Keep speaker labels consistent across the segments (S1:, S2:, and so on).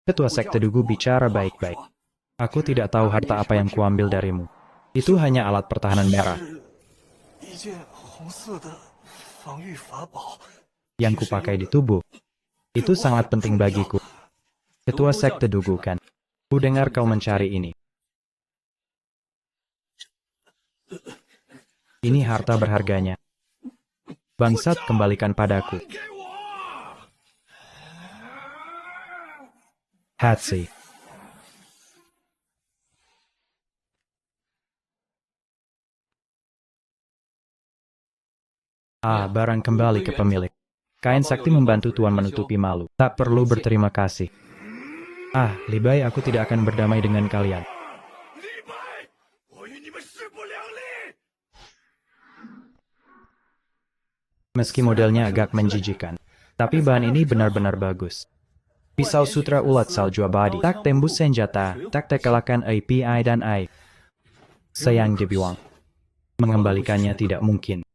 S1: Ketua Sekte Dugu bicara baik-baik. Aku tidak tahu harta apa yang kuambil darimu. Itu hanya alat pertahanan merah yang kupakai di tubuh. Itu sangat penting bagiku. Ketua Sekte Dugu kan? Ku dengar kau mencari ini. Ini harta berharganya. Bangsat, kembalikan padaku. Hatsi. Barang kembali ke pemilik. Kain sakti membantu Tuan menutupi malu. Tak perlu berterima kasih. Libai, aku tidak akan berdamai dengan kalian. Meski modelnya agak menjijikan, tapi bahan ini benar-benar bagus. Pisau sutra ulat salju abadi, tak tembus senjata, tak terkalahkan API dan AI. Sayang dibilang, mengembalikannya tidak mungkin.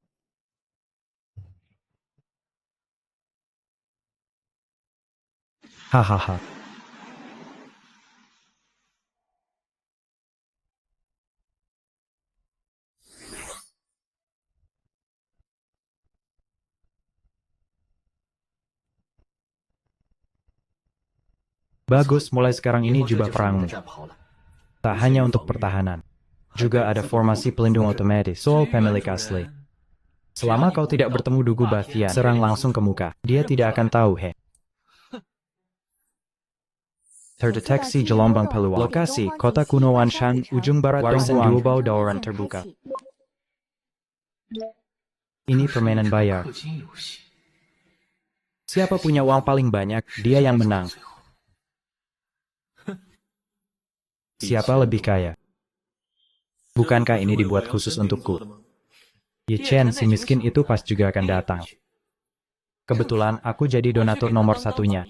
S1: Hahaha. Bagus, mulai sekarang ini jubah perangmu. Tak hanya untuk pertahanan. Juga ada formasi pelindung otomatis, soal pemilik asli. Selama kau tidak bertemu Dugu Bathian, serang langsung ke muka. Dia tidak akan tahu, Terdeteksi gelombang peluang. Lokasi, kota kuno Wanshan, ujung barat Warisan Duobao Daoran terbuka. Ini permainan bayar. Siapa punya uang paling banyak, dia yang menang. Siapa lebih kaya? Bukankah ini dibuat khusus untukku? Ye Chen, si miskin itu pas juga akan datang. Kebetulan aku jadi donatur nomor satunya.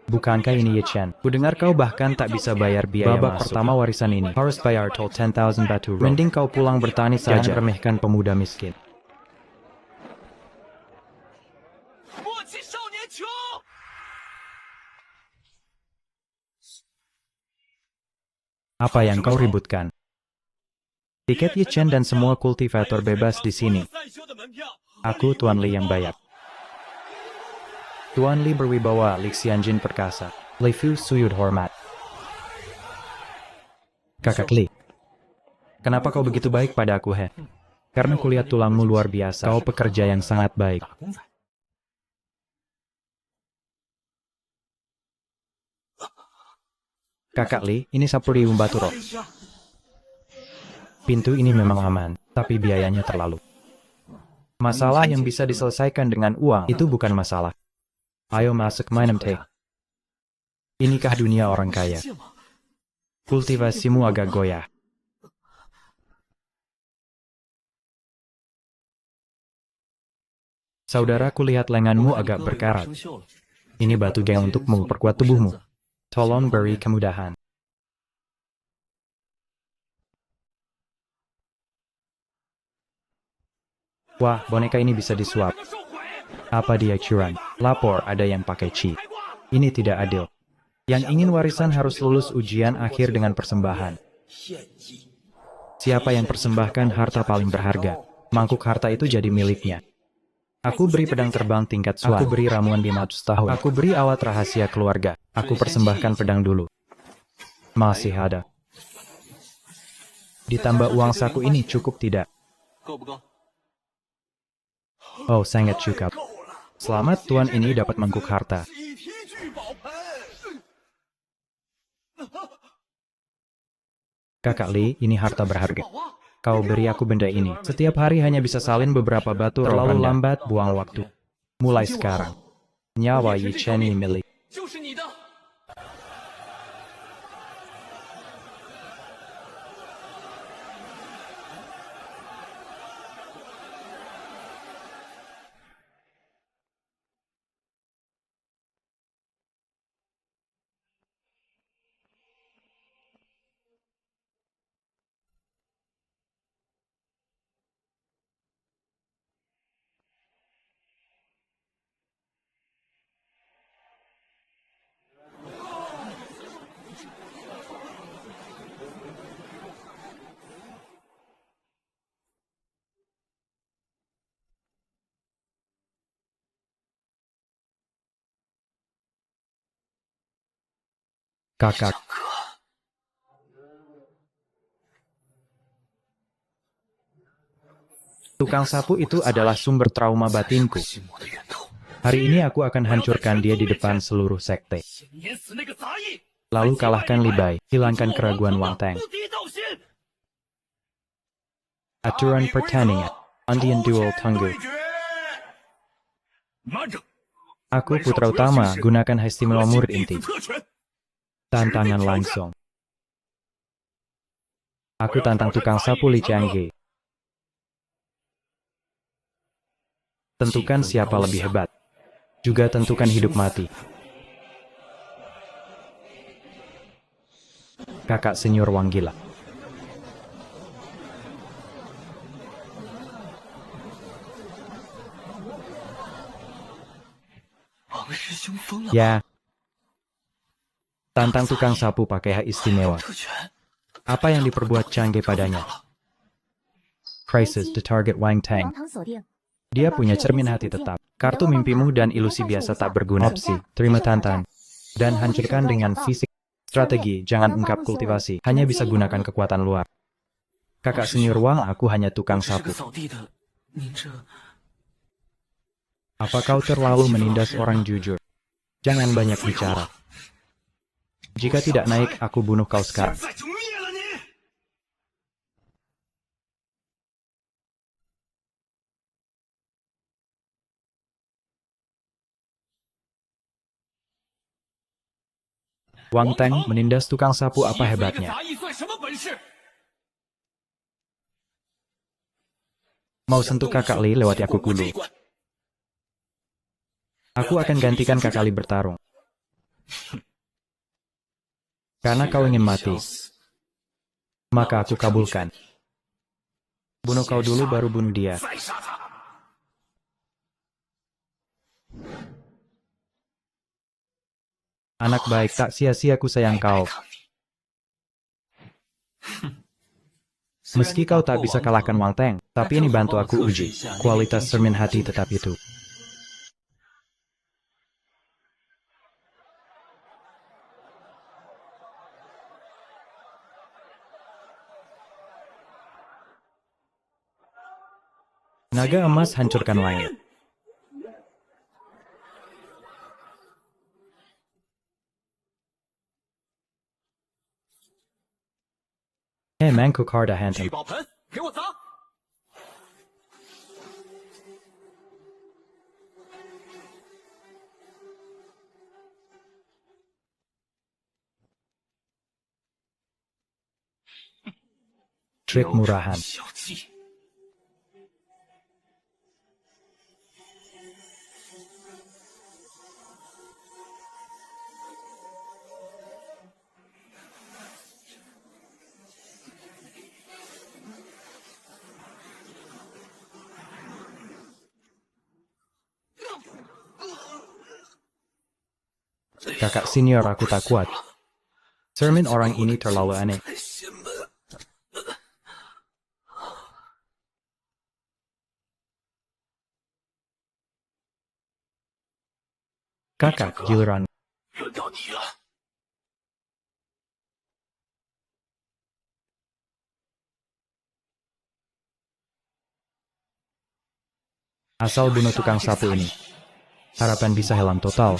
S1: Bukankah ini Ye Chen? Kudengar kau bahkan tak bisa bayar biaya babak pertama warisan ini. Harus bayar tol 10,000 batu. Mending kau pulang bertani saja. Jangan remehkan pemuda miskin. Apa yang kau ributkan? Tiket Ye Chen dan semua kultivator bebas di sini. Aku Tuan Li yang bayar. Tuan Li berwibawa, Li Xianjin perkasa. Li Fu suyud hormat. Kakak Li, kenapa kau begitu baik pada aku, Karena kulihat tulangmu luar biasa. Kau pekerja yang sangat baik. Kakak Li, ini Sapurium Baturo. Pintu ini memang aman, tapi biayanya terlalu. Masalah yang bisa diselesaikan dengan uang, itu bukan masalah. Ayo masuk minum teh. Inikah dunia orang kaya? Kultivasimu agak goyah. Saudaraku, lihat lenganmu agak berkarat. Ini batu geng untukmu, perkuat tubuhmu. Tolong beri kemudahan. Wah, boneka ini bisa disuap. Apa dia curang? Lapor, ada yang pakai cheat. Ini tidak adil. Yang ingin warisan harus lulus ujian akhir dengan persembahan. Siapa yang persembahkan harta paling berharga? Mangkuk harta itu jadi miliknya. Aku beri pedang terbang tingkat Swan. Aku beri ramuan 500 tahun. Aku beri awat rahasia keluarga. Aku persembahkan pedang dulu. Masih ada. Ditambah uang saku ini cukup tidak? Oh, sangat cukup. Selamat, Tuan ini dapat mangkuk harta. Kakak Li, ini harta berharga. Kau beri aku benda ini. Setiap hari hanya bisa salin beberapa batu. Terlalu lambat, buang waktu. Mulai sekarang. Nyawa Ye Chen ini milik. Kakak, tukang sapu itu adalah sumber trauma batinku. Hari ini aku akan hancurkan dia di depan seluruh sekte. Lalu kalahkan Li Bai, hilangkan keraguan Wang Teng. Aturan pertandingan, Undian Duel Tunggu. Aku putra utama, gunakan hak istimewa murid inti. Tantangan langsung. Aku tantang tukang sapu Li Changge. Tentukan siapa lebih hebat. Juga tentukan hidup mati. Kakak senior Wang Gila. Ya. Tantang tukang sapu pakai hak istimewa. Apa yang diperbuat Changge padanya? Crisis the target Wang Teng. Dia punya cermin hati tetap. Kartu mimpimu dan ilusi biasa tak berguna. Opsi, terima tantangan. Dan hancurkan dengan fisik. Strategi, jangan ungkap kultivasi. Hanya bisa gunakan kekuatan luar. Kakak senior Wang, aku hanya tukang sapu. Apa kau terlalu menindas orang jujur? Jangan banyak bicara. Jika tidak naik, aku bunuh kau sekarang. Wang Teng menindas tukang sapu apa hebatnya? Mau sentuh kakak Li lewati aku dulu. Aku akan gantikan kakak Li bertarung. Karena kau ingin mati. Maka aku kabulkan. Bunuh kau dulu baru bunuh dia. Anak baik, tak sia-sia ku sayang kau. Meski kau tak bisa kalahkan Wang Teng, tapi ini bantu aku uji. Kualitas cermin hati tetap itu. Naga emas hancurkan langit. Mangkuk harda hantam. Trik murahan. Kakak senior aku tak kuat. Cermin orang ini terlalu aneh. Kakak, giliran. Asal bunuh tukang sapu ini. Harapan bisa hilang total.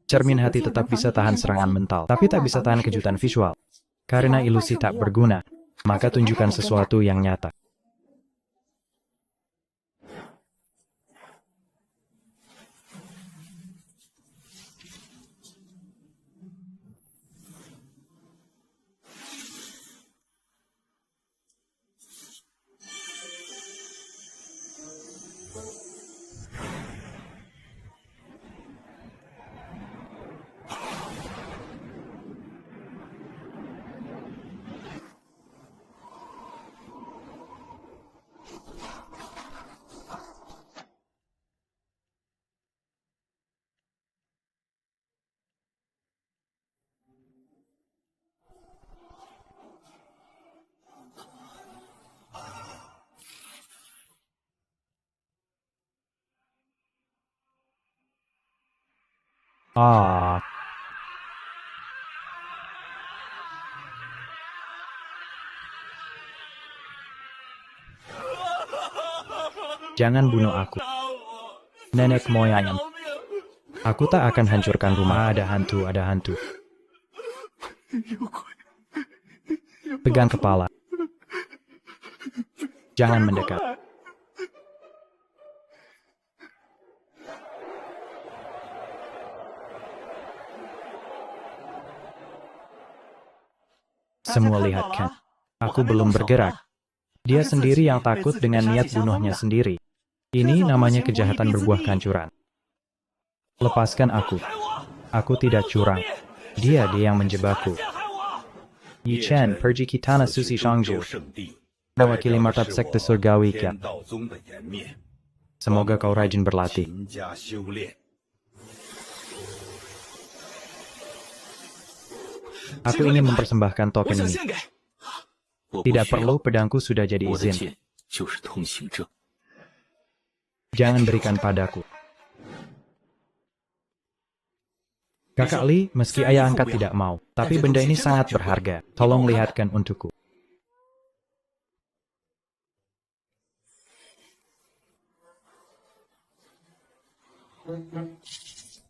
S1: Cermin hati tetap bisa tahan serangan mental, tapi tak bisa tahan kejutan visual. Karena ilusi tak berguna, maka tunjukkan sesuatu yang nyata. Ah, jangan bunuh aku. Nenek moyang. Aku tak akan hancurkan rumah. Ada hantu, ada hantu. Pegang kepala. Jangan mendekat. Semua lihat kan? Aku belum bergerak. Dia sendiri yang takut dengan niat bunuhnya sendiri. Ini namanya kejahatan berbuah kehancuran. Lepaskan aku. Aku tidak curang. Dia yang menjebakku. Yi Chen, pergi ke tanah suci Shangju. Mewakili martab sekte surgawi Kia. Semoga kau rajin berlatih. Aku ingin mempersembahkan token ini. Tidak perlu, pedangku sudah jadi izin. Jangan berikan padaku. Kakak Li, meski ayah angkat tidak mau, tapi benda ini sangat berharga. Tolong lihatkan untukku.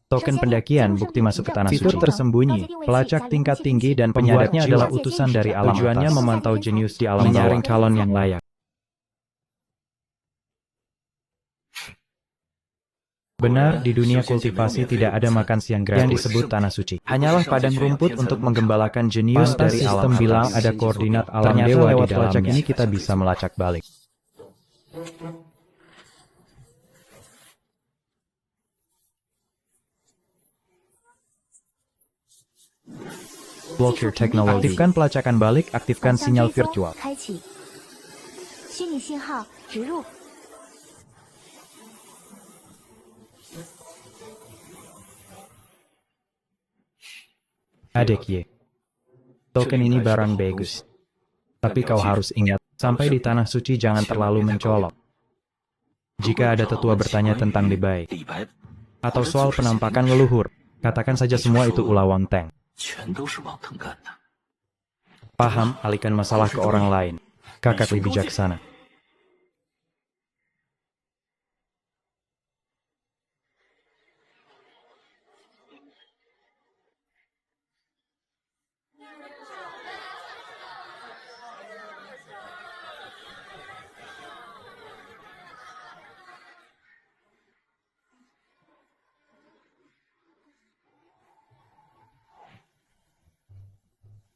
S1: Token pendakian, bukti masuk ke tanah suci. Fitur tersembunyi, pelacak tingkat tinggi dan pembuatnya adalah utusan dari alam atas. Tujuannya memantau jenius di alam menyaring calon yang layak. Benar, di dunia kultivasi tidak ada makan siang gratis yang disebut tanah suci. Hanyalah padang rumput untuk menggembalakan jenius dari alam atas. Bilang ada koordinat alam ternyata dewa lewat pelacak ini kita bisa melacak balik. Block your technology. Aktifkan pelacakan balik, aktifkan sinyal virtual. Adik Ye, token ini barang bagus. Tapi kau harus ingat, sampai di tanah suci jangan terlalu mencolok. Jika ada tetua bertanya tentang Libai, atau soal penampakan leluhur, katakan saja semua itu ulah Wang Teng. Paham, alihkan masalah ke orang lain. Kakak lebih bijaksana.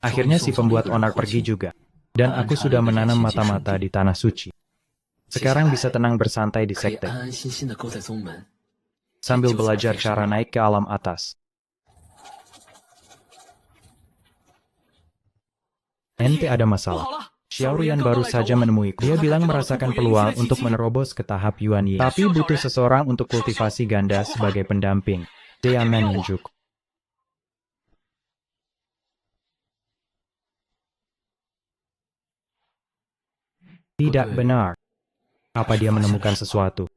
S1: Akhirnya si pembuat onar pergi juga. Dan aku sudah menanam mata-mata di tanah suci. Sekarang bisa tenang bersantai di sekte. Sambil belajar cara naik ke alam atas. Ente ada masalah. Xiaorian baru saja menemuiku. Dia bilang merasakan peluang untuk menerobos ke tahap Yuan Yi. Tapi butuh seseorang untuk kultivasi ganda sebagai pendamping. Dia menunjuk. Tidak benar. Apa dia menemukan sesuatu?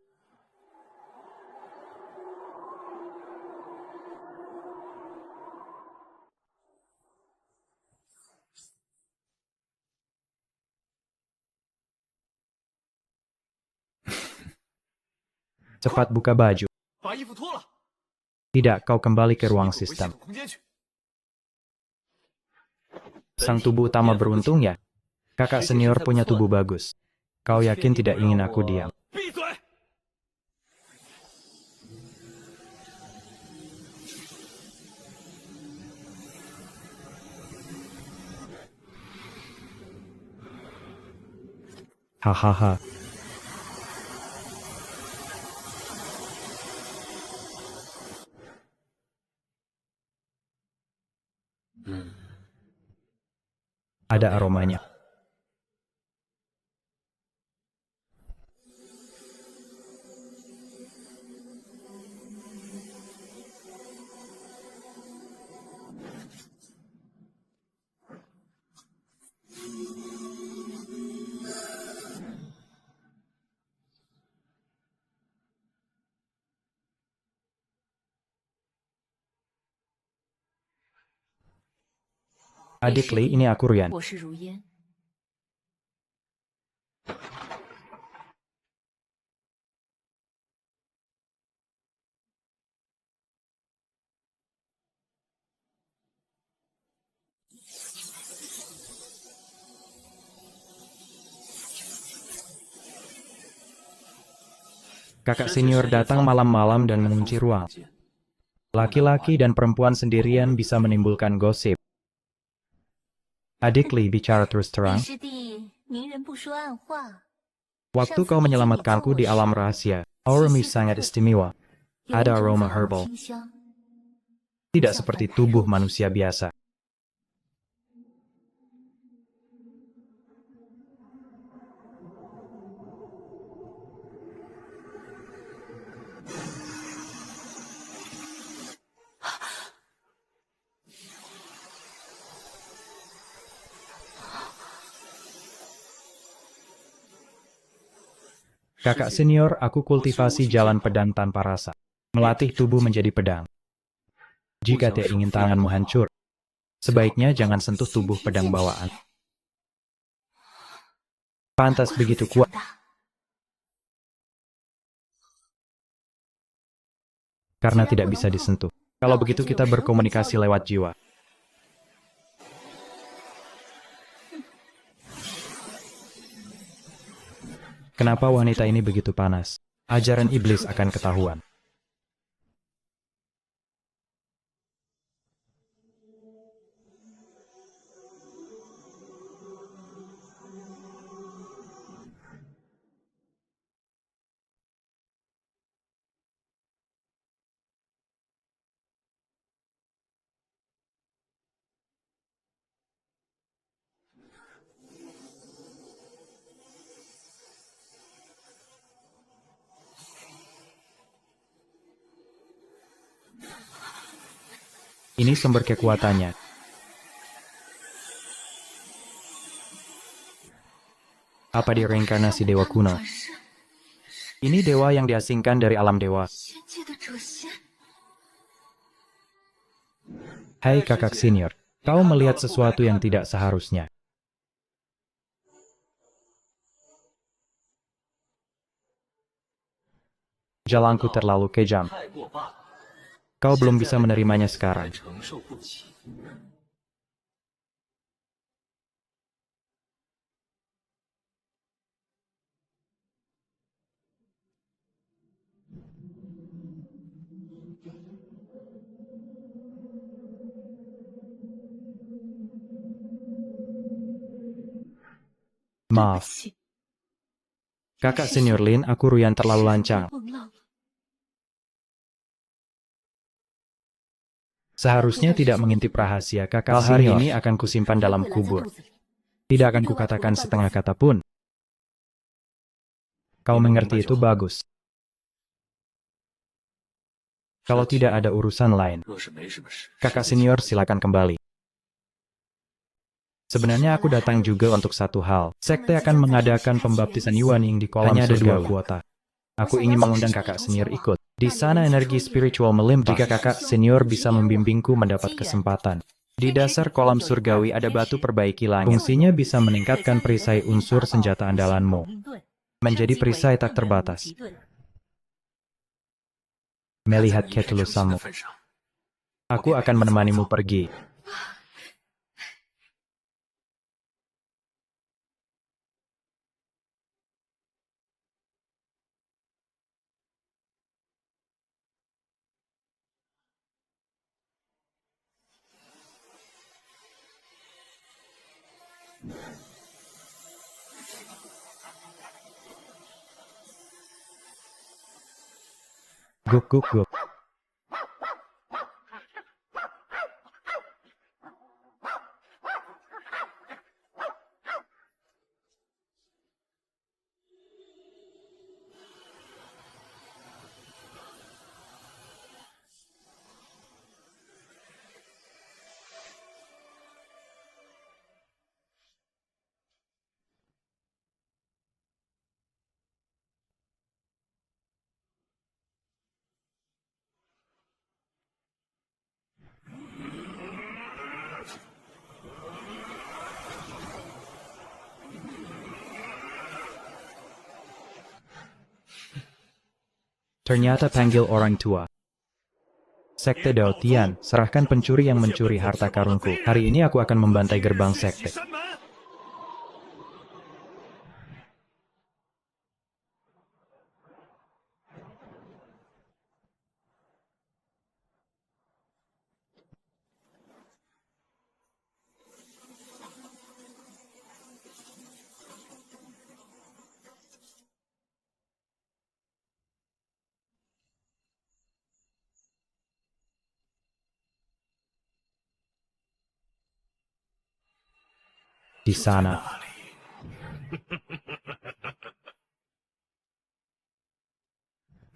S1: Cepat buka baju. Tidak, kau kembali ke ruang sistem. Sang tubuh utama beruntung ya? Kakak senior punya tubuh bagus. Kau yakin tidak ingin aku diam? Hahaha. Ada aromanya. Adik Li, ini aku Ryan.
S2: 我是如烟。
S1: Kakak senior datang malam-malam dan mengunci ruang. Laki-laki dan perempuan sendirian bisa menimbulkan gosip. Adik Li bicara terus
S2: 李
S1: terang.
S2: 师弟，明人不说暗话。
S1: Waktu kau menyelamatkanku di alam rahasia, auramu sangat istimewa.
S2: 有
S1: Ada
S2: 一种
S1: aroma
S2: 法
S1: herbal.
S2: 清香，
S1: Tidak seperti tubuh manusia biasa. Kakak senior, aku kultivasi jalan pedang tanpa rasa. Melatih tubuh menjadi pedang. Jika tidak ingin tanganmu hancur, sebaiknya jangan sentuh tubuh pedang bawaan. Pantas begitu
S2: 强
S1: kuat.
S2: 大。
S1: Karena tidak bisa disentuh. Kalau begitu kita berkomunikasi lewat jiwa. Kenapa wanita ini begitu panas? Ajaran iblis akan ketahuan. Ini sumber kekuatannya. Apa dia reinkarnasi dewa kuno?
S2: 转世
S1: Ini dewa yang diasingkan dari alam dewa.
S2: 仙界的谪仙。
S1: Hai kakak senior, kau melihat sesuatu yang tidak seharusnya. Jalanku terlalu kejam.
S3: 太过罢了，
S1: Kau belum bisa menerimanya sekarang.
S3: 承受不起。
S1: Maaf.
S2: 对不起，
S1: Kakak senior Lin, aku Ruyan terlalu lancang.
S2: 忘了。
S1: Seharusnya tidak mengintip rahasia kakak hari ini akan kusimpan dalam
S2: 会来在
S1: kubur.
S2: 肚子里。
S1: Tidak akan kukatakan setengah kata pun. Kau mengerti itu bagus. Kalau tidak ada urusan lain,
S3: 若是没什么事，
S1: kakak senior silakan kembali. Sebenarnya aku datang juga untuk satu hal. Sekte akan mengadakan pembaptisan Yuaning di kolam surgawi. Hanya ada 2 kuota. Aku ingin mengundang kakak senior ikut. Di sana energi spiritual melimpah. Jika kakak senior bisa membimbingku mendapat kesempatan. Di dasar kolam surgawi ada batu perbaiki langit. Fungsinya bisa meningkatkan perisai unsur senjata andalanmu.
S2: 命盾
S1: Menjadi perisai tak terbatas.
S2: 武器盾
S1: Melihat
S3: 看在你一片诚心的
S1: ketulusanmu,
S3: 份上，
S1: aku akan menemanimu pergi. Guk guk guk. Ternyata panggil orang tua. Sekte Dao Tian, serahkan pencuri yang mencuri harta karunku. Hari ini aku akan membantai gerbang sekte. Di sana.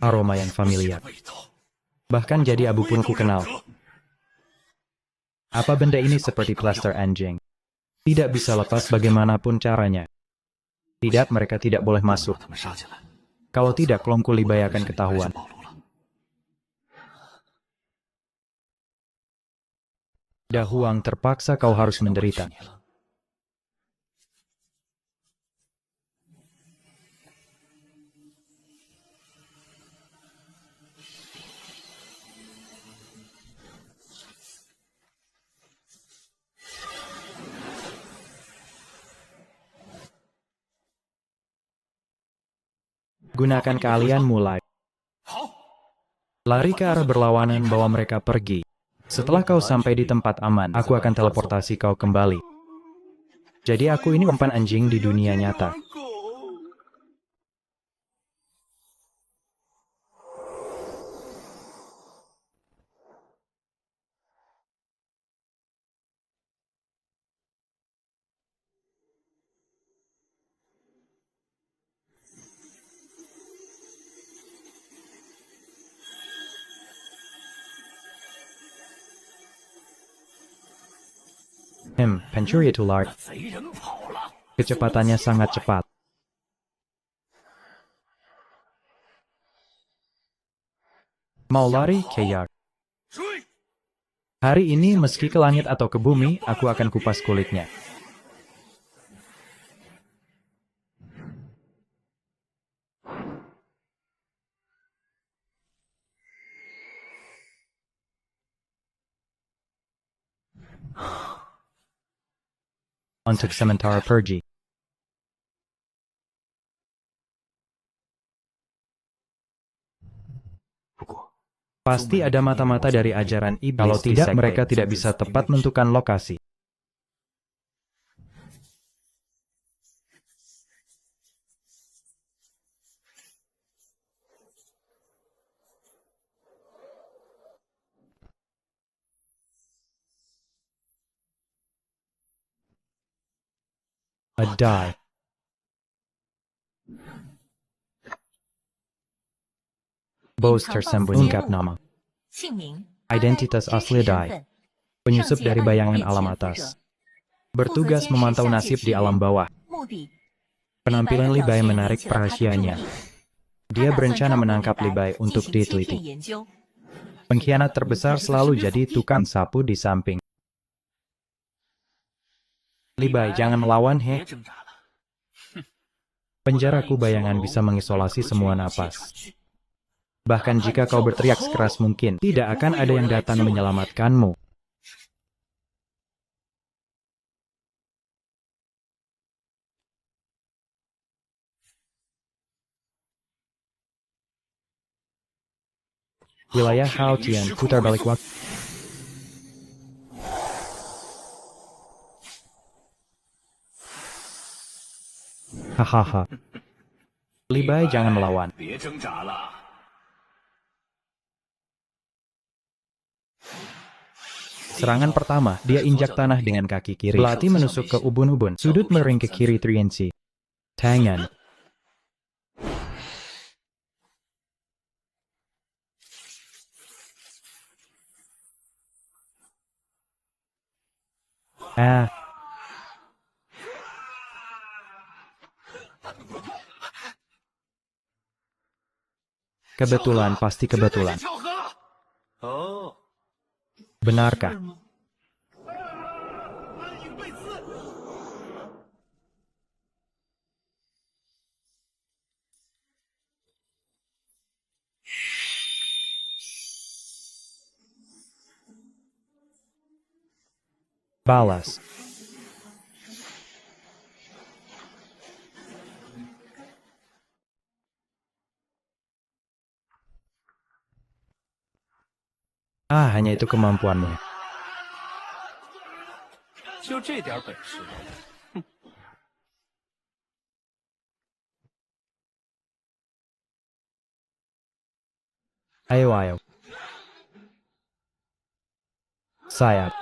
S1: Aroma yang familiar. Bahkan jadi abu pun ku kenal. Apa benda ini seperti plaster anjing? Tidak bisa lepas bagaimanapun caranya. Tidak, mereka tidak boleh masuk. Kalau tidak, kelompok Libai akan ketahuan. Dahuang, terpaksa kau harus menderita. Gunakan keahlian mulai. Lari ke arah berlawanan, bawa mereka pergi. Setelah kau sampai di tempat aman, aku akan teleportasi kau kembali. Jadi aku ini umpan anjing di dunia nyata. Pencuri itu lari. Kecepatannya sangat cepat. Mau lari, kejar. Hari ini, meski ke langit atau ke bumi, aku akan kupas kulitnya. Untuk sementara pergi. Pasti ada mata-mata dari ajaran iblis. Kalau tidak, mereka tidak bisa tepat menentukan lokasi. A die. Bos tersembunyi. Ungkap nama. Identitas asli die. Penyusup dari bayangan alam atas. Bertugas memantau nasib di alam bawah. Penampilan Libai menarik perhatiannya. Dia berencana menangkap Libai untuk diteliti. Pengkhianat terbesar selalu jadi tukang sapu di samping. Libai, jangan melawan, he. Penjaraku bayangan bisa mengisolasi semua napas. Bahkan jika kau berteriak sekeras mungkin, tidak akan ada yang datang menyelamatkanmu. Wilayah Hao Tian, putar balik waktu. Hahaha. Libai, jangan melawan. Serangan pertama, dia injak tanah dengan kaki kiri. Belati menusuk ke ubun-ubun. Sudut miring ke kiri Triensi. Tangan. Kebetulan, pasti kebetulan. Benarkah? Balas. Ah, hanya itu kemampuanmu.
S3: 就这点本事，
S1: Ayo, ayo. Sayap.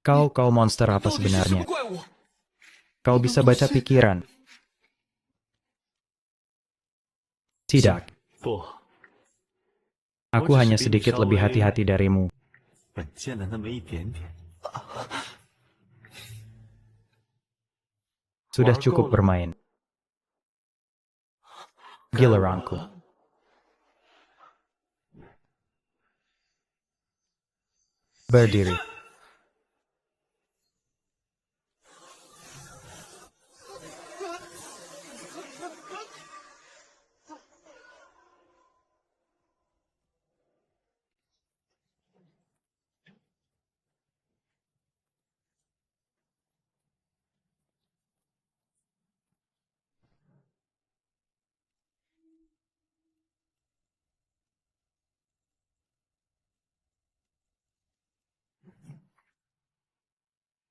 S1: Kau monster apa
S3: 到底是什么
S1: sebenarnya?
S3: 怪物？
S1: Kau bisa baca pikiran. Tidak,
S3: 不，
S1: aku hanya sedikit lebih hati-hati darimu.
S3: 稳健了那么一点点。
S1: Sudah cukup bermain. Giliranku. Berdiri.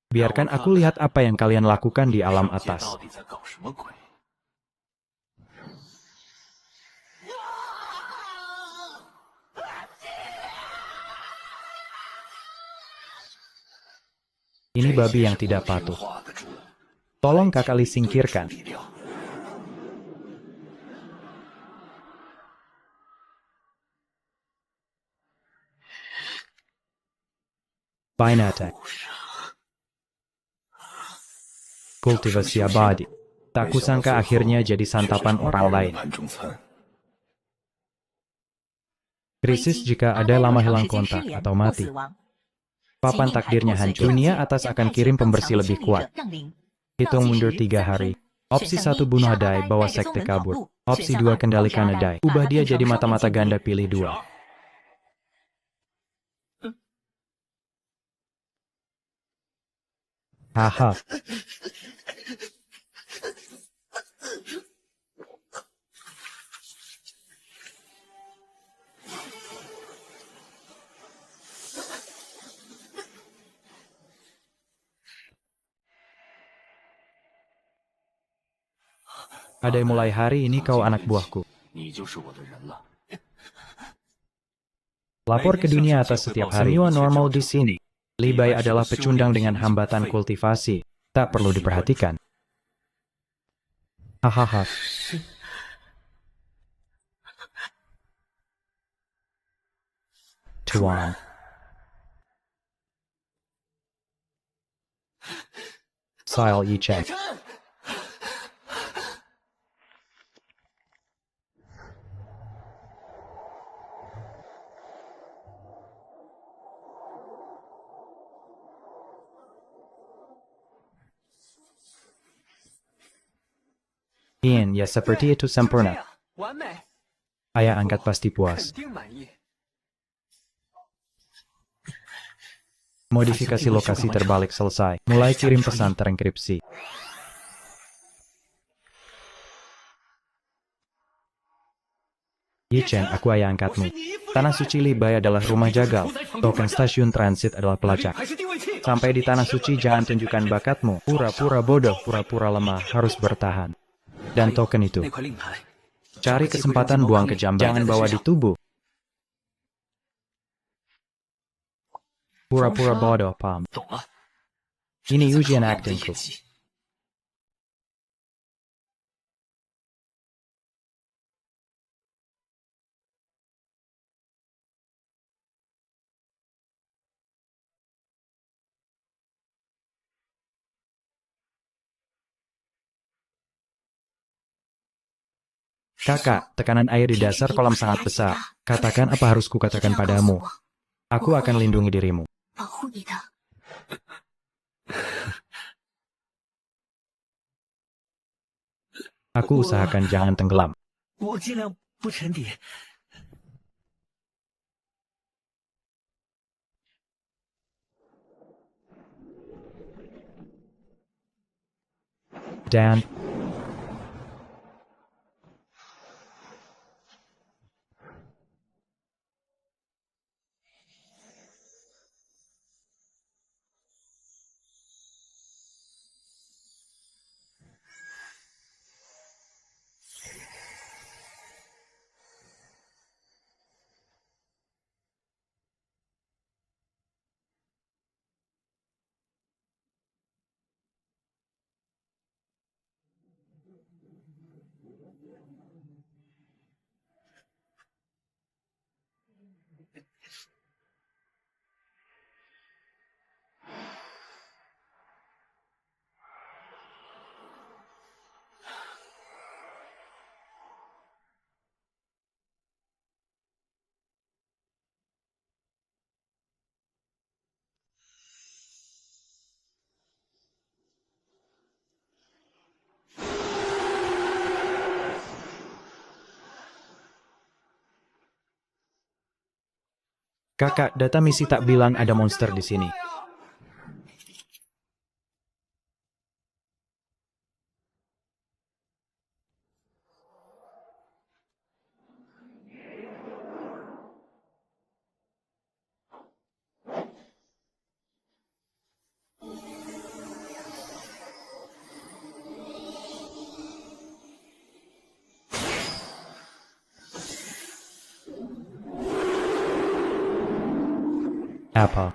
S1: Biarkan aku lihat apa yang kalian lakukan di alam
S3: 这
S1: atas.
S3: 到底在搞什么鬼？
S1: Ini babi yang tidak patuh. Tolong Kakak Li singkirkan. Fine attack. Kultivasi abadi. Tak kusangka akhirnya jadi santapan orang lain.
S3: 盘中餐，
S1: Krisis jika ada lama hilang kontak atau mati. Papan takdirnya hancur. Dunia atas akan kirim pembersih lebih kuat. Hitung mundur 3 hari. Opsi 1 bunuh Adai, bawa sekte kabur. Opsi 2 kendalikan Adai. Ubah dia jadi mata-mata ganda, pilih 2. Haha. Adai, mulai hari ini kau anak buahku.
S3: 你就是我的人了。
S1: Lapor ke dunia atas setiap hari. Semua normal di sini. Li Bai adalah pecundang dengan hambatan kultivasi. Tak perlu diperhatikan. Hahaha. Tuan. Sile Yichen. Ian, ya seperti itu sempurna.
S3: 完美，
S1: Ayah angkat pasti
S3: 肯
S1: puas.
S3: 定满意。
S1: Modifikasi lokasi terbalik selesai. Mulai kirim pesan terenkripsi. Yichen, aku ayah angkatmu. Tanah suci Li Bai adalah rumah jagal. Token stasiun transit adalah pelacak.
S3: 还是定位器？
S1: Sampai di tanah suci jangan tunjukkan bakatmu. Pura-pura bodoh, pura-pura lemah, harus bertahan. Dan token itu.
S3: 那块令牌，
S1: Cari kesempatan buang ke jamban. Jangan bawa di tubuh. Pura-pura bodoh, Pam.
S3: 懂了。
S1: Ini
S3: 这才
S1: ujian
S3: 考验我的
S1: aktingku.
S3: 演技
S1: Kakak, tekanan air di dasar kolam sangat besar. Katakan apa harus kukatakan padamu. Aku akan lindungi dirimu.
S2: 保护你的。
S1: Aku usahakan jangan tenggelam.
S3: 我尽量不沉底。
S1: Dan kakak, data misi tak bilang ada monster di sini. Apa?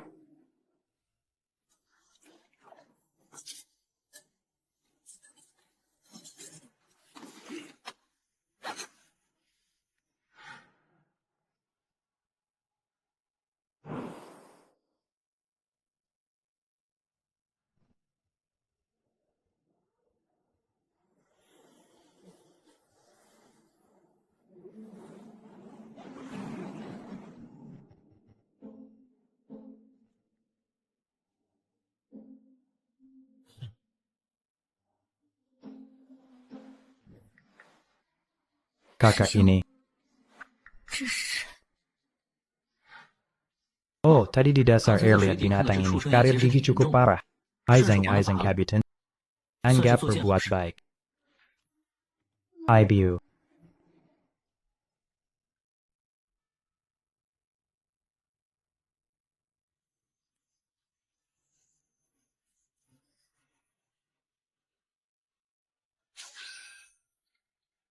S1: Kakak ini.
S2: 这是
S1: Oh, tadi di dasar air lihat binatang ini. Karir gigi cukup parah. Aizeng Kapitan. Anggap berbuat baik. IBU.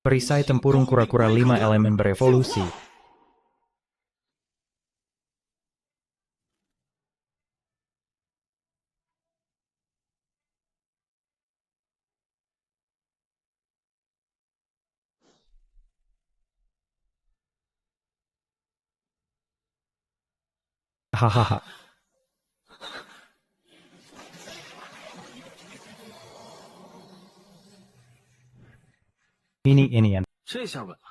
S1: Perisai tempurung kura-kura 5 elemen berevolusi. Hahaha. Ini.
S3: 这下稳了。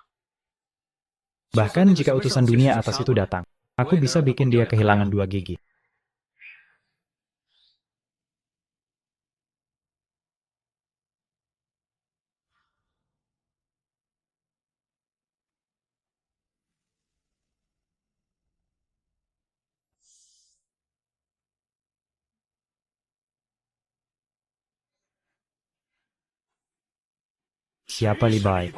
S1: Bahkan jika utusan dunia atas itu datang, aku bisa bikin dia kehilangan 2 gigi. Siapa Libai?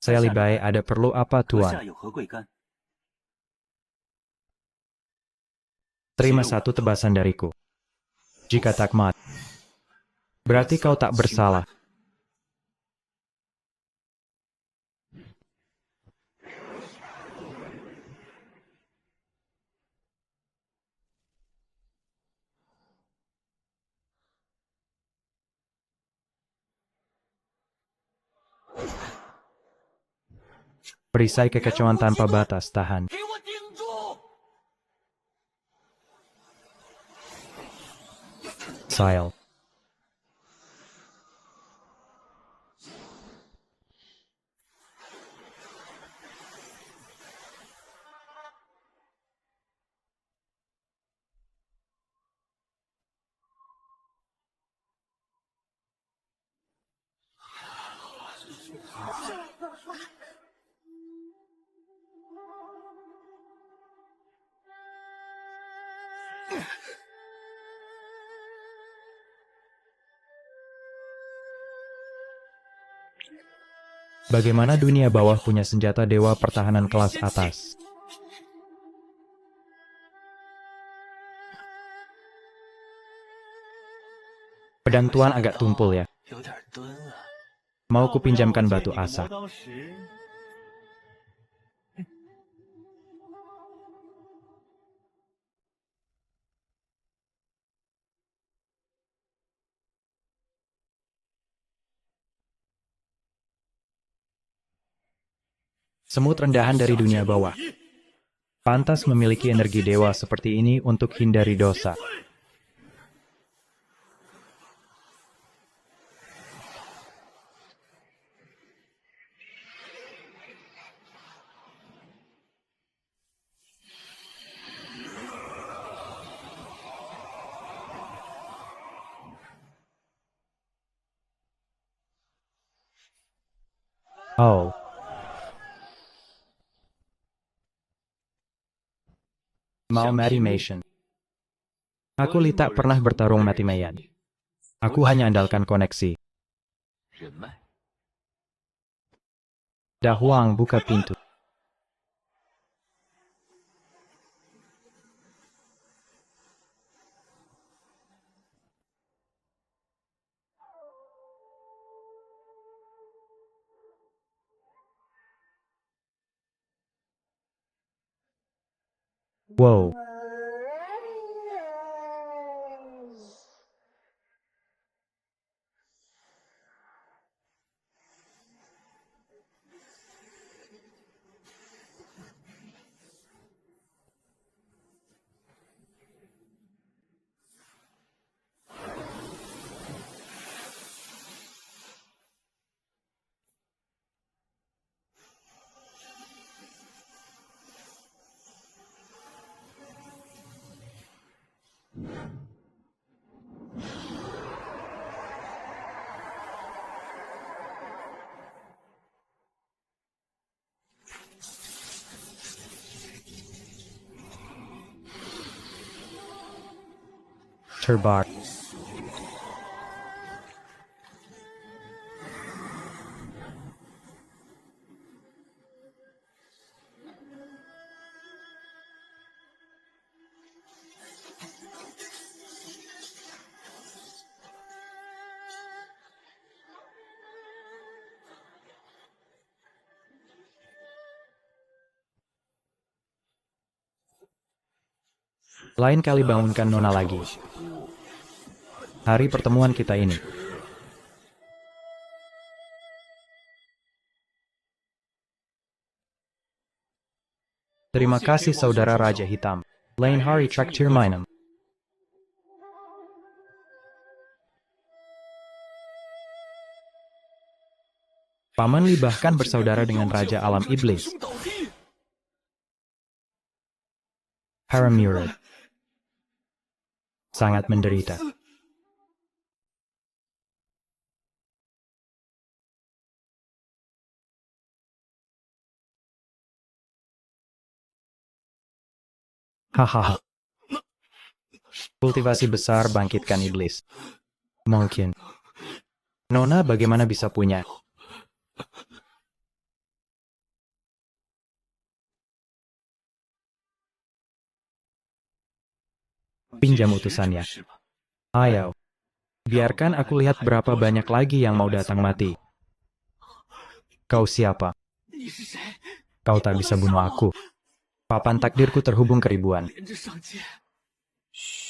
S1: Saya Libai, ada perlu apa
S3: 阁下
S1: tuan?
S3: 有何贵干？
S1: Terima satu tebasan dariku. Jika tak mati, berarti kau tak bersalah. Perisai kekacauan tanpa batas, tahan.
S3: 给我顶住！
S1: Sail. Bagaimana dunia bawah punya senjata dewa pertahanan kelas atas? Pedang tuan agak tumpul ya.
S3: 有点蹲啊。
S1: Mau kupinjamkan batu asa.
S3: 磨刀石
S1: Semut rendahan dari dunia bawah. Pantas memiliki energi dewa seperti ini untuk hindari dosa. Oh. Mau Matimation. Aku tak pernah bertarung mati-matian. Aku hanya andalkan koneksi.
S3: 人脉，
S1: Dahuang buka pintu. Wow. Terbar. Lain kali bangunkan Nona lagi. Hari pertemuan kita ini. Terima kasih saudara Raja Hitam. Lain hari traktir minum. Paman Li bahkan bersaudara dengan Raja Alam Iblis.
S3: 倒地。
S1: Paramurad. Sangat menderita. Hahaha. Kultivasi besar bangkitkan iblis. Mungkin. Nona bagaimana bisa punya? Pinjam utusannya.
S3: 是吧？
S1: Ayo. Biarkan aku lihat berapa banyak lagi yang mau datang mati. Kau siapa?
S3: 你是谁？
S1: Kau tak bisa bunuh aku. Papan takdirku terhubung ke ribuan.
S3: 连着上街。嘘。
S1: Hah?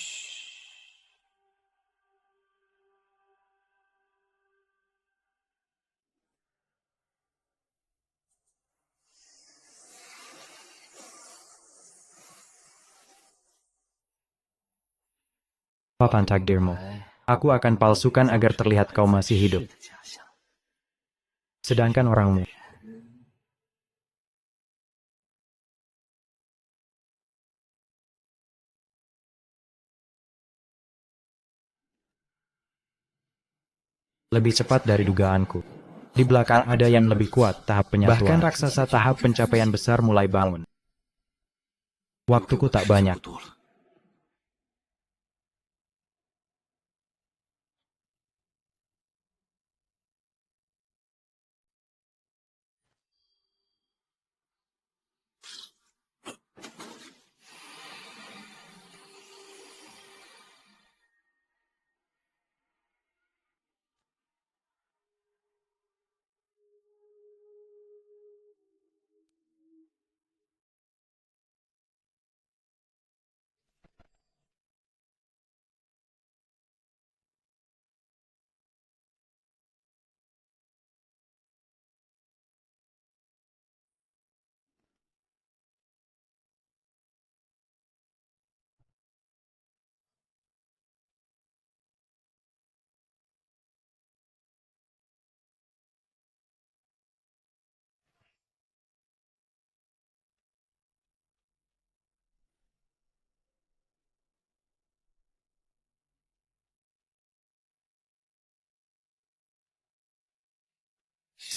S1: Papan takdirmu. Aku akan palsukan agar terlihat kau masih hidup.
S3: 的假象。
S1: Sedangkan orangmu, lebih cepat dari dugaanku. Di belakang ada yang lebih kuat, tahap penyatuan. Bahkan raksasa tahap pencapaian besar mulai bangun. Waktuku tak
S3: 时间
S1: banyak.
S3: 不多了。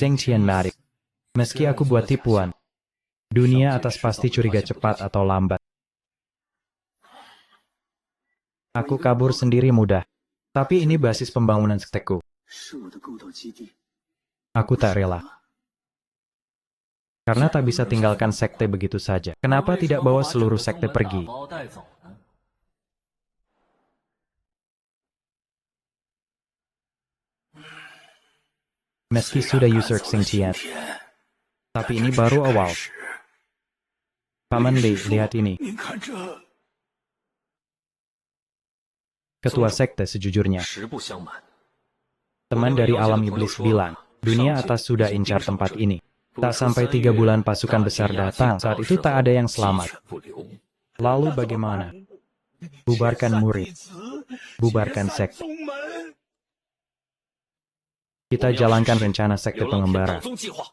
S1: Sing Tian Marik. Meski aku buat tipuan, dunia atas pasti curiga cepat atau lambat. Aku kabur sendiri mudah. Tapi ini basis pembangunan sekteku.
S3: 是我的构造基地。
S1: Aku tak rela. Karena tak bisa tinggalkan sekte begitu saja. Kenapa tidak bawa seluruh sekte pergi?
S3: 包带走呢？
S1: Meski sudah usurp Sing Tian. Tapi ini baru awal. Paman Li, lihat ini.
S3: 您看这
S1: Ketua sekte sejujurnya.
S3: 实不相瞒，
S1: Teman dari alam iblis bilang, dunia atas sudah incar tempat ini. Tak sampai 3 bulan pasukan besar datang. Saat itu tak ada yang
S3: 鸡
S1: selamat.
S3: 犬不留。
S1: Lalu bagaimana? Bubarkan murid. Bubarkan sekte.
S3: 宗门
S1: Kita jalankan rencana sekte
S3: 流浪天道
S1: pengembara.
S3: 宗计划。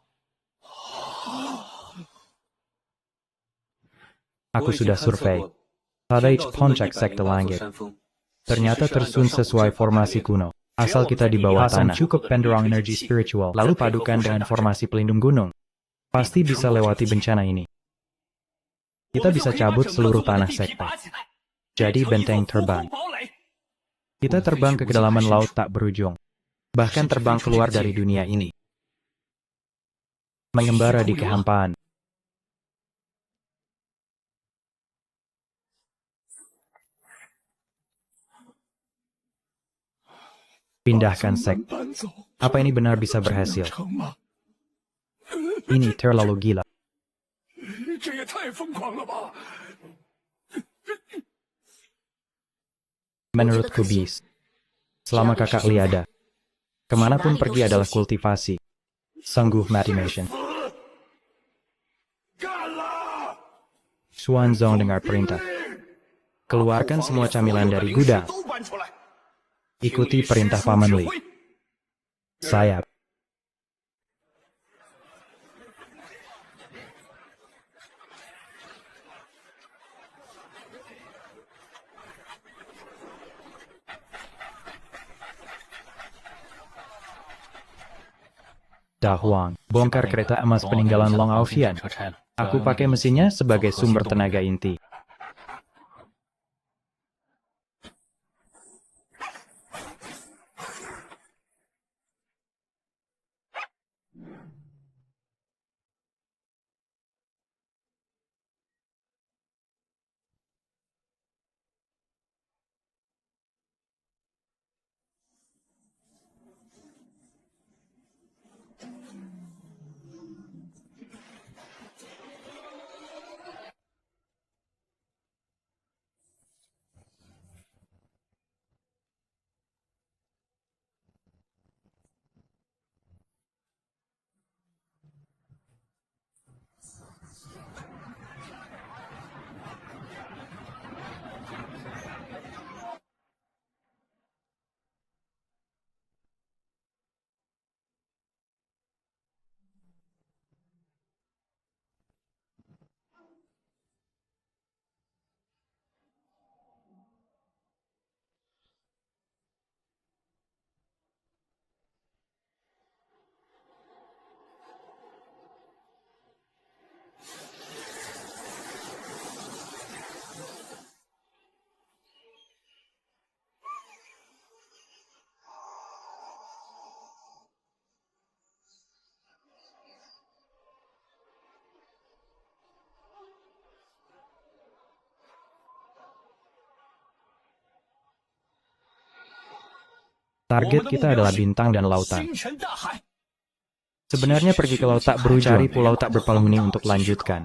S1: Aku sudah survei. Pada Poncak sekte langit. Ternyata tersun sesuai formasi kuno. Asal kita di bawah tanah. Cukup pendorong energi spiritual. Lalu padukan dengan formasi pelindung gunung. Pasti bisa lewati bencana ini. Kita bisa cabut seluruh tanah sekte. Jadi benteng terbang. Kita terbang ke kedalaman laut tak berujung. Bahkan terbang keluar dari dunia ini. Mengembara di kehampaan. Pindahkan sekte.
S3: 搬走，
S1: Apa ini benar bisa berhasil?
S3: 成吗？
S1: Ini terlalu gila.
S3: 这也太疯狂了吧！
S1: Menurutku bis. Selama kakak Li ada. Kemanapun pergi adalah kultivasi. Sungguh matimation.
S3: 干了！
S1: Xuanzong dengar perintah. Keluarkan semua camilan dari gudang.
S3: 都搬出来！
S1: Ikuti perintah Paman Li. Sayap. Dahuang, bongkar kereta emas peninggalan Long Aofian. Aku pakai mesinnya sebagai sumber tenaga inti. Target kita adalah bintang dan lautan.
S3: 星辰大海。
S1: Sebenarnya pergi ke laut tak berujung, cari pulau tak berpenghuni untuk lanjutkan.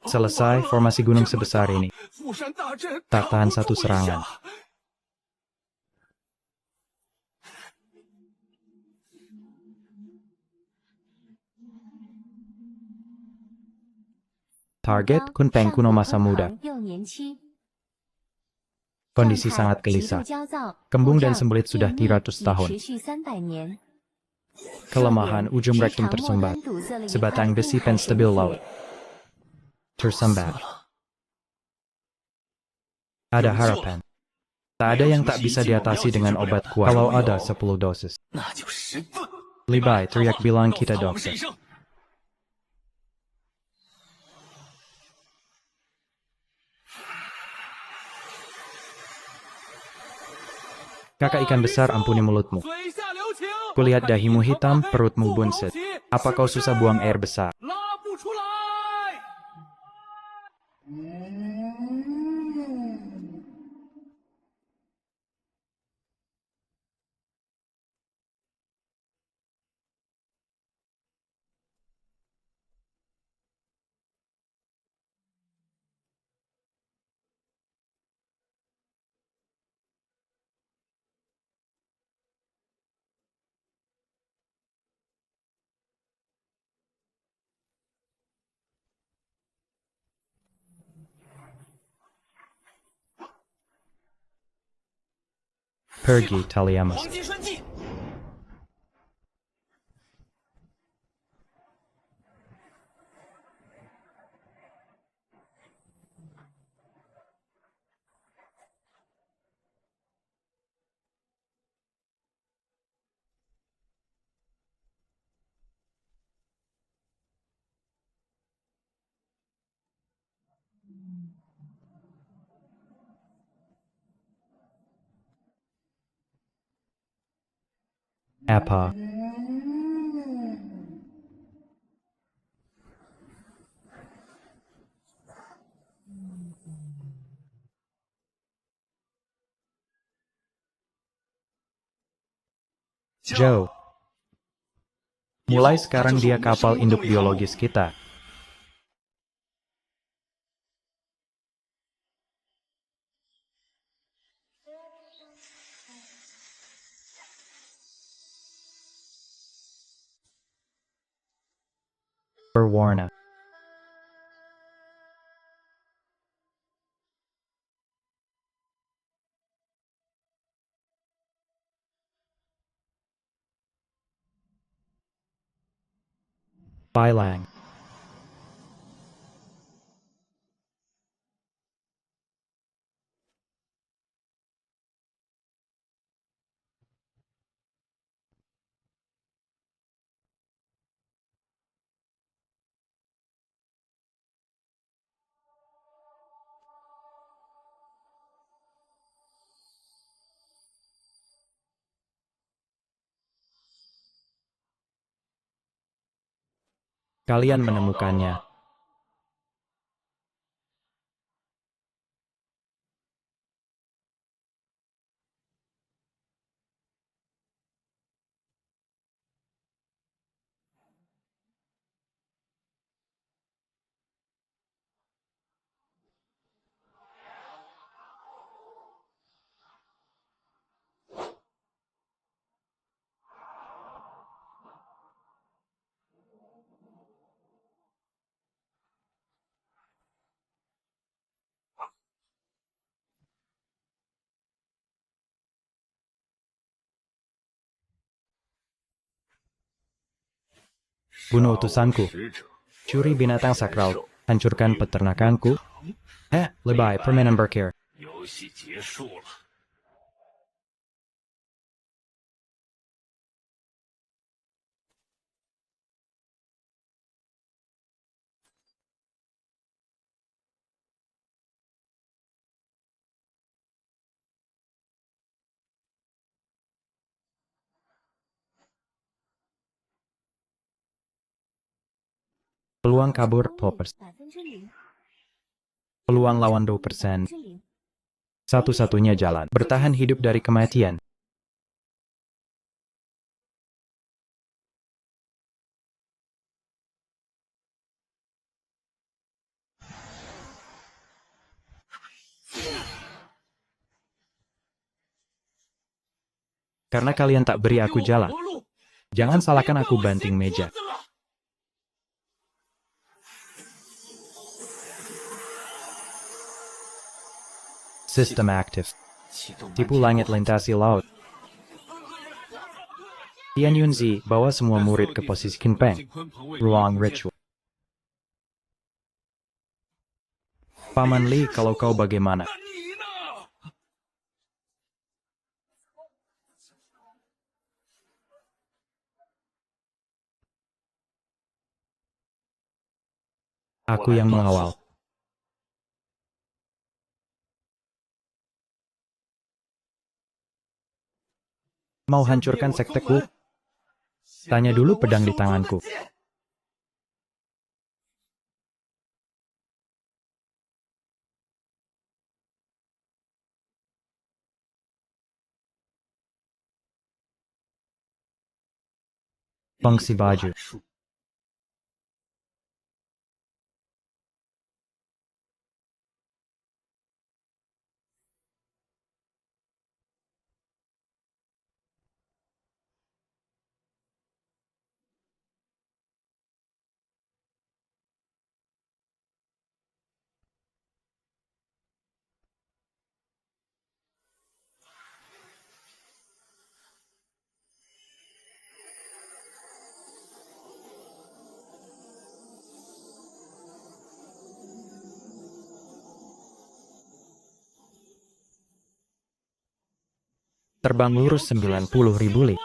S1: Selesai, formasi gunung sebesar ini
S3: 釜山大阵
S1: tak tahan
S3: 扛
S1: satu
S3: 不住一下
S1: serangan. Target Kunpeng kuno masa muda. Kondisi sangat gelisah. Kembung dan sembelit sudah 300 tahun. Kelemahan ujung rektum tersumbat. Sebatang besi penstabil laut tersambat. Ada harapan. Tak ada yang tak bisa diatasi dengan obat kuat. Kalau ada 10 dosis.
S3: 那就10次。
S1: Libai, teriak bilang kita
S3: 发我们这
S1: dokter.
S3: 一生。
S1: Kakak ikan besar, ampuni mulutmu.
S3: 水下留情。
S1: Kulihat dahimu hitam, perutmu buncit. Apa kau susah buang air besar?
S3: 拉不出来。
S1: Pergi, Taliamus.
S3: 黄金栓剂。
S1: Apa? Joe. Mulai sekarang dia kapal induk biologis kita. Berwarna. Bilang. Kalian menemukannya. Bunuh utusanku.
S3: 使者
S1: Curi binatang sakral. Hancurkan peternakanku. Lebay, permainan berakhir.
S3: 游戏结束了。
S1: Peluang kabur 10%.
S2: 0%，
S1: Peluang lawan 2%.
S2: 0%，
S1: Satu-satunya jalan bertahan hidup dari kematian. Karena kalian tak beri aku jalan. Jangan salahkan aku banting meja. Sistem aktif. Tipu langit lintasi laut. Tian Yunzi bawa semua murid ke posisi Kinpeng. Ruang ritual. Paman Li, kalau kau bagaimana? Aku yang mengawal. Mau hancurkan sekteku? Tanya dulu pedang di tanganku. Fengsi baju. Terbang lurus 90.000 li.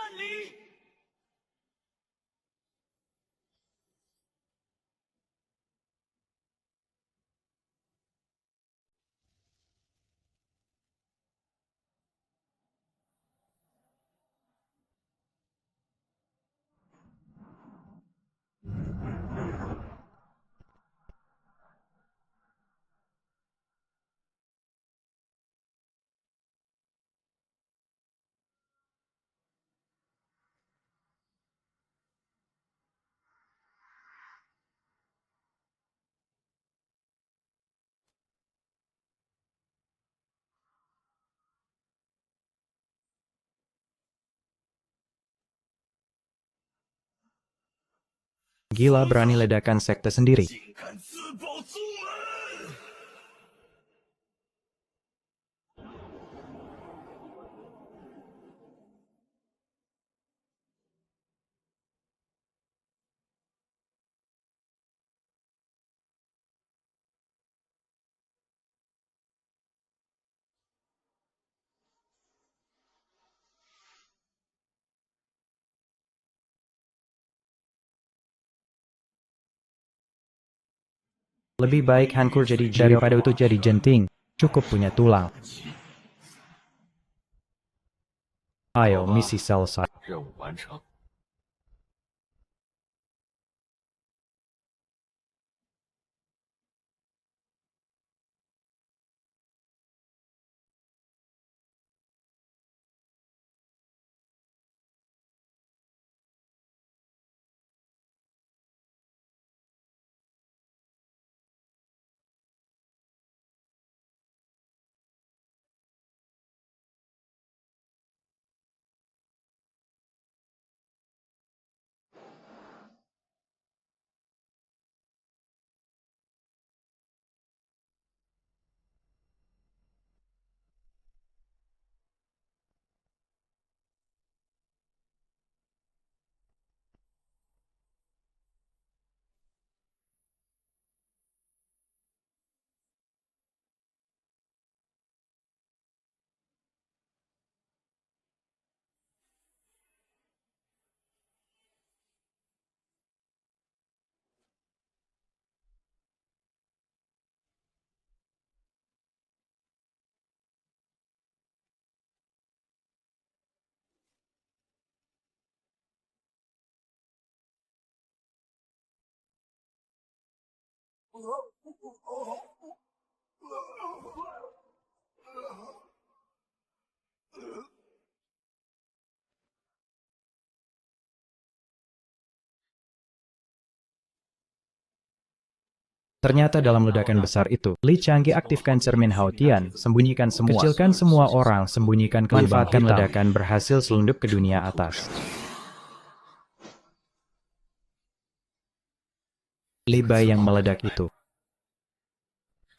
S1: Gila berani ledakan sekte sendiri. Lebih baik hancur jadi daripada utuh jadi jenting. Cukup punya tulang. Ayo, misi selesai.
S3: 任务完成。
S1: Ternyata dalam ledakan besar itu, Li Changqi aktifkan cermin Haotian, sembunyikan semua. Kecilkan semua orang, sembunyikan ke lubang hitam. Manfaatkan ledakan berhasil selundup ke dunia atas. Li Bai yang meledak itu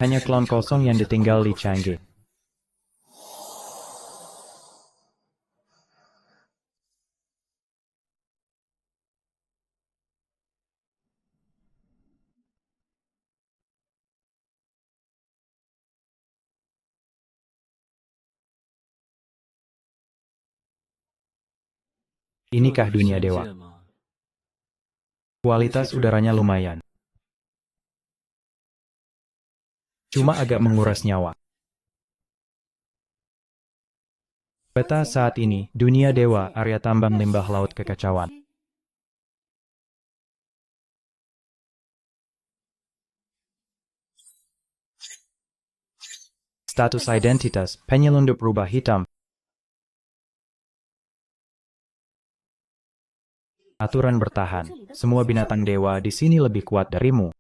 S1: hanya klon kosong yang ditinggal Li Changqi. Inikah dunia dewa? Kualitas udaranya lumayan. Cuma agak menguras nyawa. Peta saat ini, dunia dewa, area tambang limbah laut kekacauan. Status identitas, penyelundup rubah hitam. Aturan bertahan, semua binatang dewa di sini lebih kuat darimu.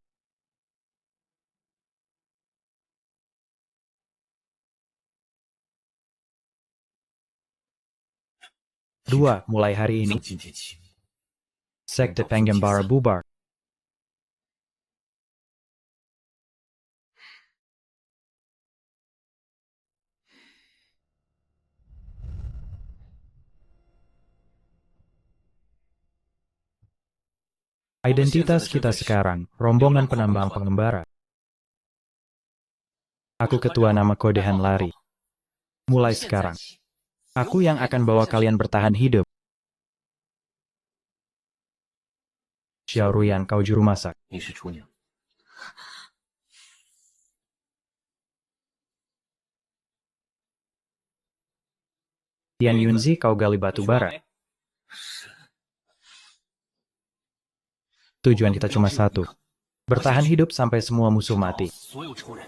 S1: Dua, mulai hari ini, Sekte Penggembara bubar. Identitas kita sekarang, rombongan penambang pengembara. Aku ketua nama kodehan lari. Mulai sekarang, aku yang akan bawa kalian bertahan hidup. Xiao Ruyan, kau juru masak.
S3: 你是厨娘，
S1: Tian Yunzi, kau gali batu bara. Tujuan kita cuma satu. Bertahan hidup sampai semua musuh mati.
S3: 所有仇人。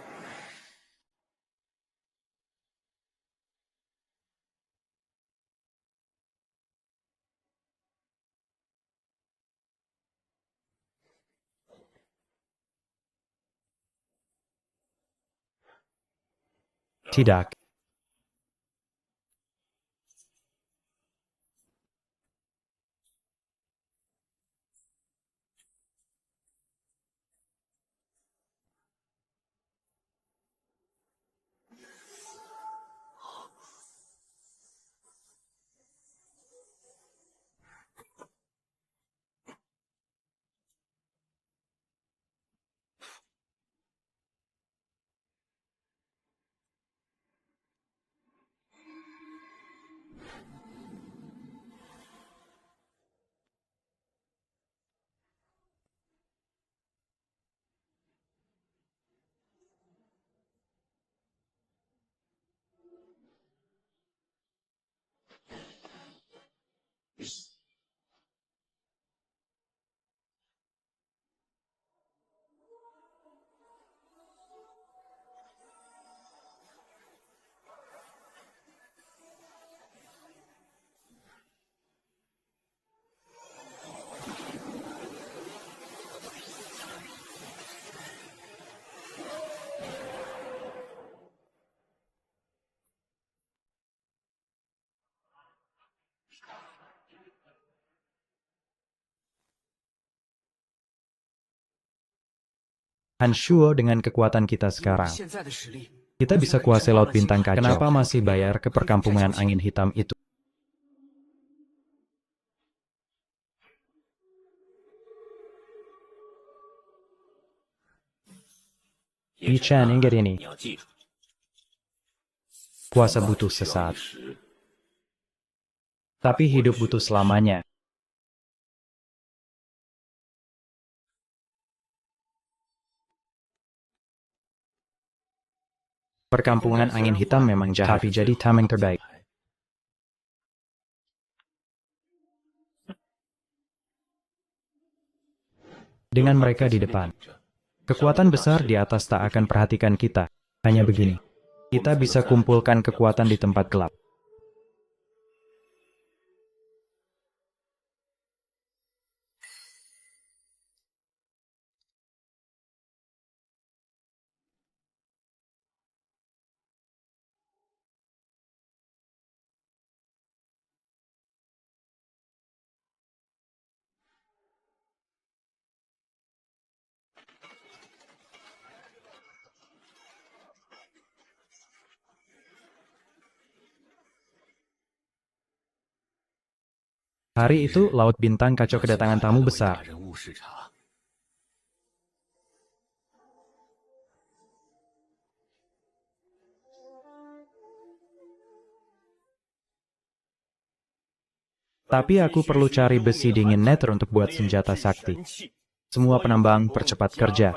S1: Tidak. Han Shuo dengan kekuatan kita sekarang.
S3: 现在的实力，
S1: Kita bisa kuasai laut bintang kaca. Kenapa masih bayar ke perkampungan angin hitam itu? Yi Chen, ingat ini.
S3: 你要记住，
S1: Kuasa butuh sesaat. Tapi hidup butuh selamanya. Perkampungan angin hitam memang jahat, tapi jadi tameng terbaik. Dengan mereka di depan, Kekuatan besar di atas tak akan perhatikan kita. Hanya begini. Kita bisa kumpulkan kekuatan di tempat gelap. Hari itu, Laut Bintang kacau kedatangan tamu besar.
S3: 大人物视察，
S1: Tapi aku perlu cari besi dingin nether untuk buat senjata sakti. Semua penambang percepat kerja.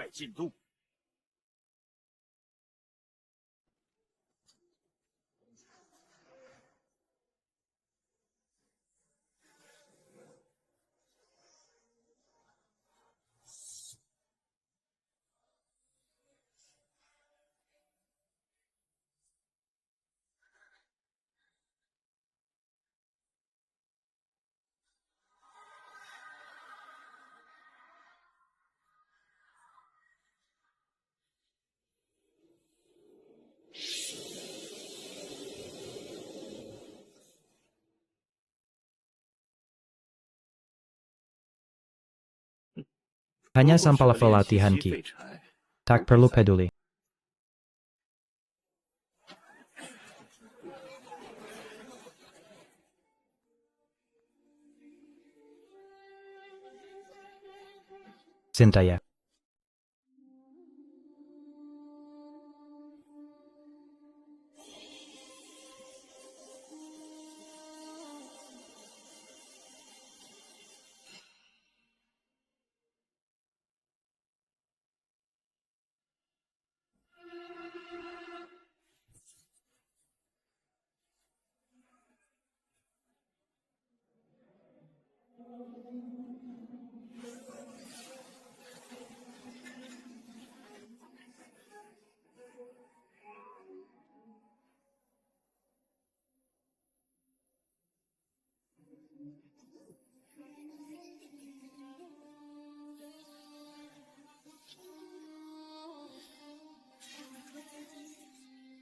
S1: Hanya sampah level latihan Ki. Tak perlu peduli. Sintaya.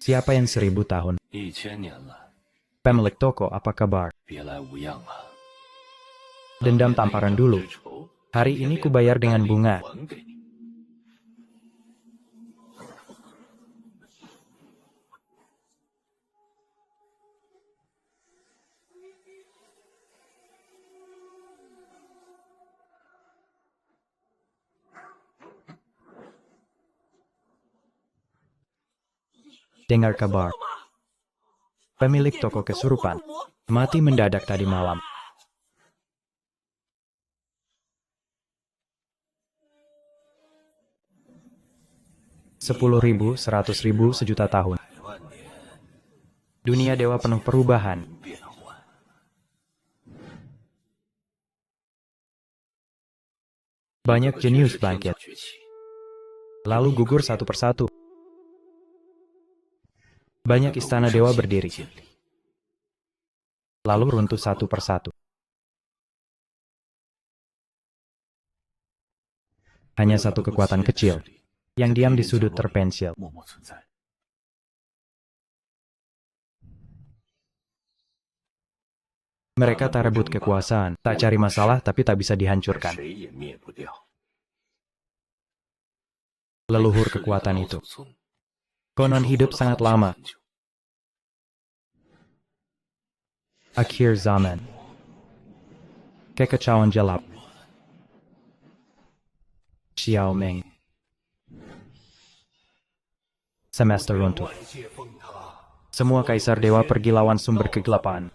S1: Siapa yang 1000 tahun?
S3: 1000年了，
S1: Pemilik toko, apa kabar?
S3: 别来无恙啊！
S1: Dendam tamparan dulu. Hari ini kubayar dengan bunga. Dengar kabar. Pemilik toko kesurupan. Mati mendadak tadi malam. $10.000, 100.000, sejuta tahun. Dunia dewa penuh perubahan. Banyak jenius bangkit. Lalu gugur satu persatu. Banyak istana dewa berdiri. Lalu runtuh satu persatu. Hanya satu kekuatan kecil, yang diam di sudut terpencil. Mereka tak rebut kekuasaan, tak cari masalah tapi tak bisa dihancurkan. Leluhur kekuatan itu. Konon hidup sangat lama. Akhir zaman. Kekacauan gelap. Xiao Ming. Semester runtuh. Semua kaisar dewa pergi lawan sumber kegelapan.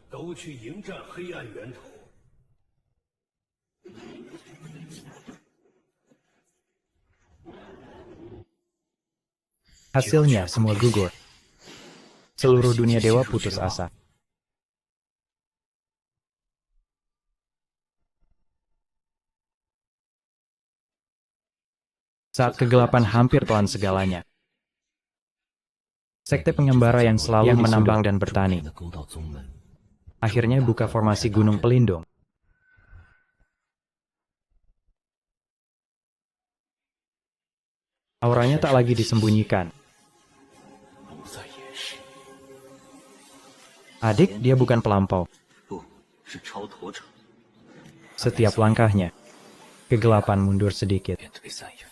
S1: Hasilnya semua gugur. Seluruh dunia dewa putus asa. saat kegelapan hampir telan segalanya. Sekte pengembara yang selalu menambang dan bertani akhirnya buka formasi gunung pelindung. Auranya tak lagi disembunyikan. Adik, dia bukan pelampau. Setiap langkahnya, kegelapan mundur sedikit.
S3: 便退散一分。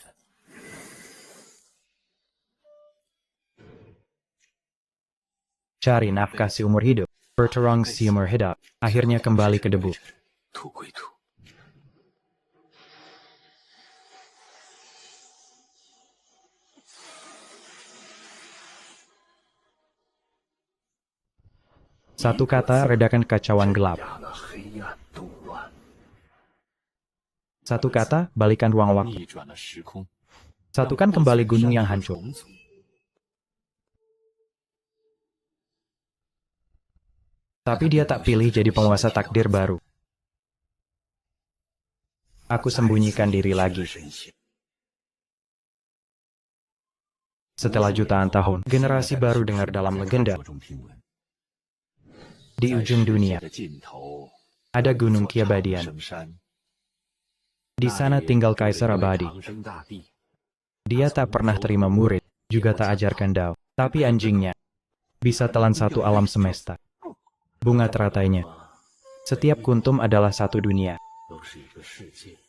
S1: Cari nafkah seumur hidup, berterang seumur hidup, akhirnya kembali ke debu.
S3: 土归土，
S1: Satu kata redakan kekacauan gelap.
S3: 压了黑暗动乱，
S1: Satu kata balikan ruang waktu.
S3: 逆转了时空，
S1: Satukan kembali gunung yang hancur.
S3: 重组。
S1: Tapi dia tak pilih jadi penguasa takdir baru. Aku sembunyikan diri lagi.
S3: 身形
S1: Setelah jutaan tahun, generasi baru dengar dalam legenda,
S3: 中听闻，
S1: di ujung dunia
S3: 的尽头，
S1: ada gunung keabadian.
S3: 生山，
S1: Di sana tinggal kaisar abadi.
S3: 长生大帝，
S1: Dia tak pernah terima murid, juga tak ajarkan dao. Tapi anjingnya bisa telan satu alam semesta. Bunga teratainya. Setiap kuntum adalah satu dunia.
S3: 都是一个世界。